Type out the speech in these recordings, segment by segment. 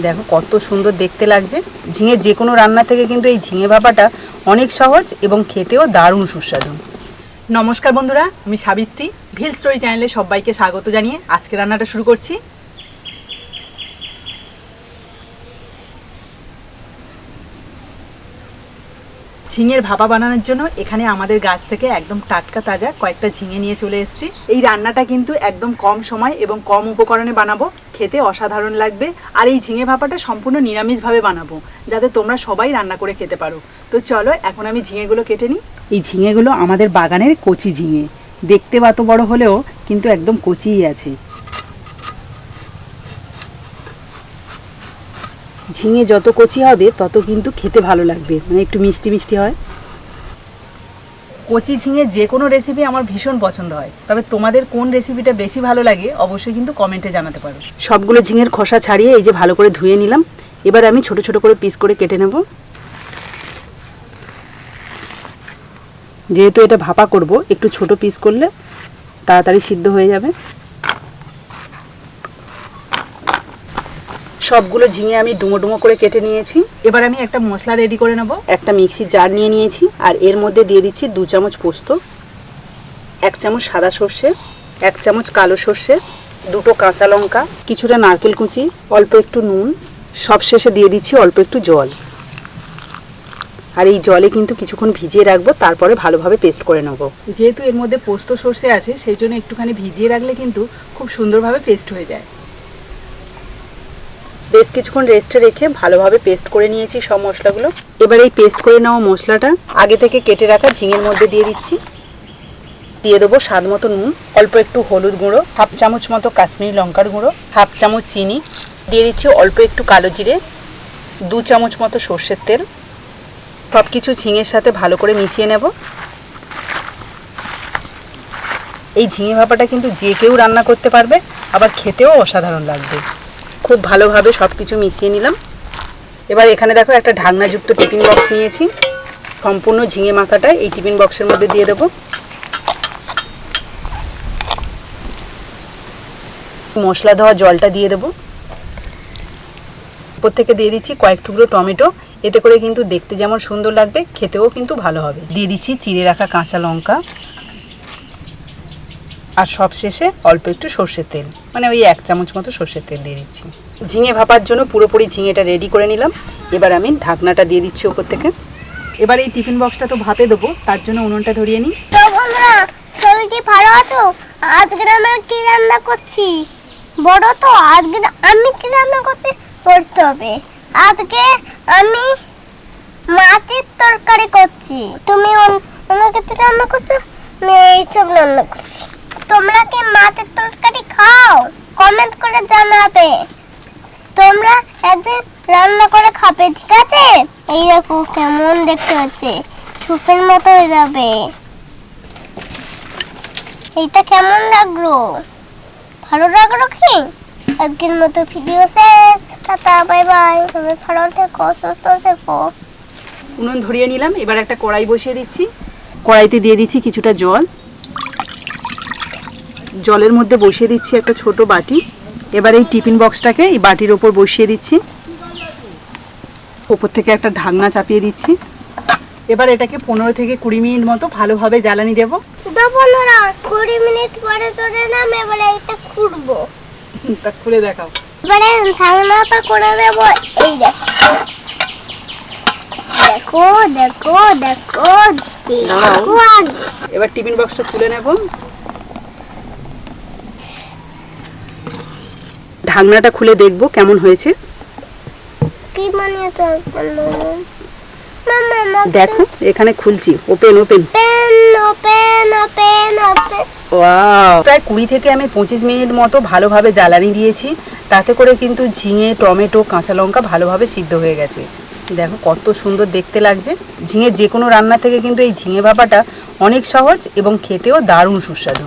দেখো কত সুন্দর দেখতে লাগছে। ঝিঙে যে কোনো রান্না থেকে কিন্তু এই ঝিঙে ভাপাটা অনেক সহজ এবং খেতেও দারুণ সুস্বাদু। নমস্কার বন্ধুরা, আমি সাবিত্রী, ভিল স্টোরি চ্যানেলে সবাইকে স্বাগত জানিয়ে আজকে রান্নাটা শুরু করছি। ঝিঙের ভাপা বানানোর জন্য এখানে আমাদের গাছ থেকে একদম টাটকা তাজা কয়েকটা ঝিঙে নিয়ে চলে এসেছি। এই রান্নাটা কিন্তু একদম কম সময় এবং কম উপকরণে বানাবো, খেতে অসাধারণ লাগবে। আর এই ঝিঙে ভাপাটা সম্পূর্ণ নিরামিষভাবে বানাবো, যাতে তোমরা সবাই রান্না করে খেতে পারো। তো চলো এখন আমি ঝিঙেগুলো কেটে নিই। এই ঝিঙেগুলো আমাদের বাগানের কচি ঝিঙে, দেখতে অত বড় হলেও কিন্তু একদম কচিই আছে। ঝিঙে যত কচি হবে তত কিন্তু খেতে ভালো লাগবে, মানে একটু মিষ্টি মিষ্টি হয়। কচি ঝিঙে যে কোনো রেসিপি আমার ভীষণ পছন্দ হয়, তবে তোমাদের কোন রেসিপিটা বেশি ভালো লাগে অবশ্যই কিন্তু কমেন্টে জানাতে পারো। সবগুলো ঝিঙের খোসা ছাড়িয়ে এই যে ভালো করে ধুয়ে নিলাম। এবার আমি ছোট ছোট করে পিস করে কেটে নেব। যেহেতু এটা ভাপা করব, একটু ছোট পিস করলে তাড়াতাড়ি সিদ্ধ হয়ে যাবে। সবগুলো ঝিঙে আমি ডুমো ডুমো করে কেটে নিয়েছি। এবার আমি একটা মশলা রেডি করে নেব। একটা মিক্সির জার নিয়ে নিয়েছি, আর এর মধ্যে দিয়ে দিচ্ছি 2 চামচ পোস্ত, 1 চামচ সাদা সর্ষে, 1 চামচ কালো সর্ষে, 2টো কাঁচা লঙ্কা, কিছুটা নারকেল কুচি, অল্প একটু নুন, সবশেষে দিয়ে দিচ্ছি অল্প একটু জল। আর এই জলে কিন্তু কিছুক্ষণ ভিজিয়ে রাখবো, তারপরে ভালোভাবে পেস্ট করে নেব। যেহেতু এর মধ্যে পোস্ত সর্ষে আছে, সেই জন্য একটুখানি ভিজিয়ে রাখলে কিন্তু খুব সুন্দরভাবে পেস্ট হয়ে যায়। বেশ কিছুক্ষণ রেস্টে রেখে ভালোভাবে পেস্ট করে নিয়েছি সব মশলাগুলো। এবার এই পেস্ট করে নেওয়া মশলাটা আগে থেকে কেটে রাখা ঝিঙের মধ্যে দিয়ে দিচ্ছি। দিয়ে দেবো স্বাদ মতো নুন, অল্প একটু হলুদ গুঁড়ো, 1/2 চামচ মতো কাশ্মীরি লঙ্কার গুঁড়ো, 1/2 চামচ চিনি, দিয়ে দিচ্ছি অল্প একটু কালো জিরে, 2 চামচ মতো সর্ষের তেল। সব কিছু ঝিঙের সাথে ভালো করে মিশিয়ে নেব। এই ঝিঙে ভাপাটা কিন্তু যে কেউ রান্না করতে পারবে, আবার খেতেও অসাধারণ লাগবে। খুব ভালোভাবে সব কিছু মিশিয়ে নিলাম। এবার এখানে দেখো একটা ঢাকনাযুক্ত টিফিন বক্স নিয়েছি। সম্পূর্ণ ঝিঙে মাখাটা এই টিফিন বক্সের মধ্যে দিয়ে দেবো। মশলা ধোয়া জলটা দিয়ে দেবো। উপর থেকে দিয়ে দিচ্ছি কয়েক টুকরো টমেটো, এতে করে কিন্তু দেখতে যেমন সুন্দর লাগবে, খেতেও কিন্তু ভালো হবে। দিয়ে দিচ্ছি চিড়ে রাখা কাঁচা লঙ্কা, আর সবশেষে অল্প একটু সর্ষের তেল, মানে ওই 1 চামচ মতো সর্ষের তেল দিয়ে দিচ্ছি। ঝিঙে ভাপার জন্য পুরোপুরি ঝিঙেটা রেডি করে নিলাম। এবার আমি ঢাকনাটা দিয়ে দিচ্ছি ওপর থেকে। এবার এই টিফিন বক্সটা তো ভাপে দেবো, তার জন্য উনুনটা ধরিয়ে নিই। তো বন্ধুরা, সবাই কি ভালো আছো? আজকে আমরা কি রান্না করছি বড় তো? আজকে আমি কি রান্না করছি করতে হবে। আজকে আমি মাছের তরকারি করছি। তুমি অন্য কিছু রান্না করছো, আমি এইসব রান্না করছি। তোমরা কি মাছের তরকারি খাও? কমেন্ট করে জানাবে। তোমরা একদিন রান্না করে খাবে, ঠিক আছে? এই দেখো কেমন দেখতে হচ্ছে, সুপের মতো হয়ে যাবে। এইটা কেমন লাগলো? ভালো লাগলো কি? আজকের মতো ভিডিও শেষ। Tata, bye bye. তুমি ভালো থেকো, সুস্থ থেকো। উনুন ধরিয়ে নিলাম। এবার একটা কড়াই বসিয়ে দিচ্ছি। কড়াইতে দিয়ে দিচ্ছি কিছুটা জল। জলের মধ্যে বসিয়ে দিচ্ছি একটা ছোট বাটি। এবার এই টিফিন বক্সটাকে এই বাটির ওপর বসিয়ে দিচ্ছি। ওপর থেকে একটা ঢাকনা চাপিয়ে দিচ্ছি। এবার এটাকে 15 থেকে 20 মিনিট মতো ভালোভাবে জ্বালানি দেব। তো বন্ধুরা, 20 মিনিট পরে ধরে নাম, এবারে এটা খুলবো। তা খুলে দেখাও। এবারে ঢাকনাটা করে দেব। এই দেখো দেখো দেখো দেখো দেখো। এবার টিফিন বক্সটা তুলে নেব। ঢাকনাটা খুলে দেখব কেমন হয়েছে। কি বানিয়েছো মামা? দেখো এখানে খুলছি। Open open open open open open. Wow! প্রায় 20 থেকে আমি 25 মিনিট মতো ভালোভাবে জ্বালানি দিয়েছি। তাতে করে কিন্তু ঝিঙে, টমেটো, কাঁচা লঙ্কা ভালোভাবে সিদ্ধ হয়ে গেছে। দেখো কত সুন্দর দেখতে লাগছে। ঝিঙে যে কোনো রান্না থেকে কিন্তু এই ঝিঙে ভাপাটা অনেক সহজ এবং খেতেও দারুণ সুস্বাদু।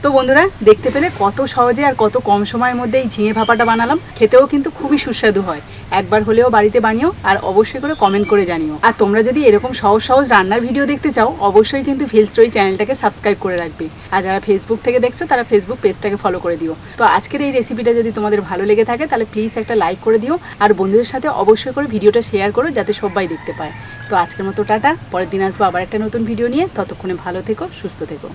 তো তো বন্ধুরা, দেখতে পেলে কত সহজে আর কত কম সময়ের মধ্যে এই ঝিঙে ভাপাটা বানালাম। খেতেও কিন্তু খুবই সুস্বাদু হয়। একবার হলেও বাড়িতে বানিও আর অবশ্যই করে কমেন্ট করে জানিও। আর তোমরা যদি এরকম সহজ সহজ রান্নার ভিডিও দেখতে চাও, অবশ্যই কিন্তু ভিল স্টোরি চ্যানেলটাকে সাবস্ক্রাইব করে রাখবে। আর যারা ফেসবুক থেকে দেখছো তারা ফেসবুক পেজটাকে ফলো করে দিও। তো আজকের এই রেসিপিটা যদি তোমাদের ভালো লেগে থাকে তাহলে প্লিজ একটা লাইক করে দিও, আর বন্ধুদের সাথে অবশ্যই করে ভিডিওটা শেয়ার করো যাতে সবাই দেখতে পায়। তো আজকের মতো টাটা, পরের দিন আসবো আবার একটা নতুন ভিডিও নিয়ে। ততক্ষণে ভালো থেকো, সুস্থ থেকো।